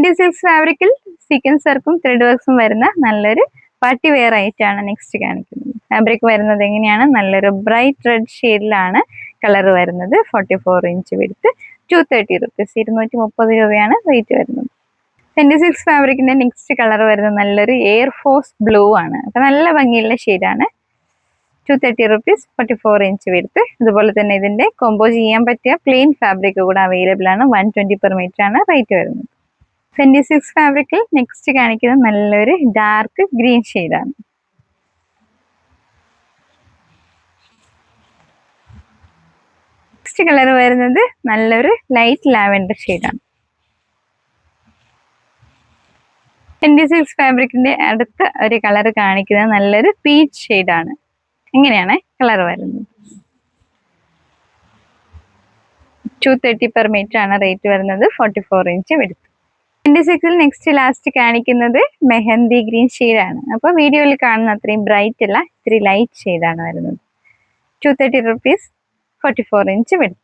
Fendi silks ഫാബ്രിക്കിൽ sequence വർക്കും thread വർക്ക്സും വരുന്ന നല്ലൊരു പാർട്ടി വെയർ ആയിട്ടാണ് നെക്സ്റ്റ് കാണിക്കുന്നത്. ഫാബ്രിക് വരുന്നത് എങ്ങനെയാണ്? നല്ലൊരു ബ്രൈറ്റ് റെഡ് ഷെയ്ഡിലാണ് കളർ വരുന്നത്. 44 ഇഞ്ച് വിഡ്ത്ത്, 230 റുപ്പീസ്, 230 രൂപയാണ് റേറ്റ് വരുന്നത്. ഫെൻഡി സിൽക്സ് ഫാബ്രിക്കിന്റെ നെക്സ്റ്റ് കളർ വരുന്നത് നല്ലൊരു എയർഫോഴ്സ് ബ്ലൂ ആണ്. അപ്പൊ നല്ല ഭംഗിയുള്ള ഷെയ്ഡാണ്. 230 റുപ്പീസ്, 44 ഇഞ്ച് വിഡ്ത്ത്. അതുപോലെ തന്നെ ഇതിന്റെ കോംബോ ചെയ്യാൻ പറ്റിയ പ്ലെയിൻ ഫാബ്രിക് കൂടെ അവൈലബിൾ ആണ്. 120 പെർ മീറ്റർ ആണ് റേറ്റ് വരുന്നത്. ഫെൻഡി സിൽക്സ് ഫാബ്രിക്കിൽ നെക്സ്റ്റ് കാണിക്കുന്നത് നല്ലൊരു ഡാർക്ക് ഗ്രീൻ ഷെയ്ഡാണ്. നെക്സ്റ്റ് കളർ വരുന്നത് നല്ലൊരു ലൈറ്റ് ലാവൻഡർ ഷെയ്ഡാണ്. ഫെൻഡി സിൽക്സ് ഫാബ്രിക്കിന്റെ അടുത്ത ഒരു കളർ കാണിക്കുന്നത് നല്ലൊരു പീച്ച് ഷെയ്ഡാണ്. ഇങ്ങനെയാണ് കളർ വരുന്നത്. 230 പെർ മീറ്റർ ആണ് റേറ്റ് വരുന്നത്. 44 ഇഞ്ച് വിഡ്ത്ത്. ഫെൻഡി സിൽക്സിൽ നെക്സ്റ്റ് ലാസ്റ്റ് കാണിക്കുന്നത് മെഹന്തി ഗ്രീൻ ഷെയ്ഡാണ്. അപ്പൊ വീഡിയോയിൽ കാണുന്ന അത്രയും ബ്രൈറ്റ് അല്ല, ഇത്തിരി ലൈറ്റ് ഷെയ്ഡാണ് വരുന്നത്. 230 റുപ്പീസ്, 44 ഇഞ്ച് വിഡ്ത്ത്.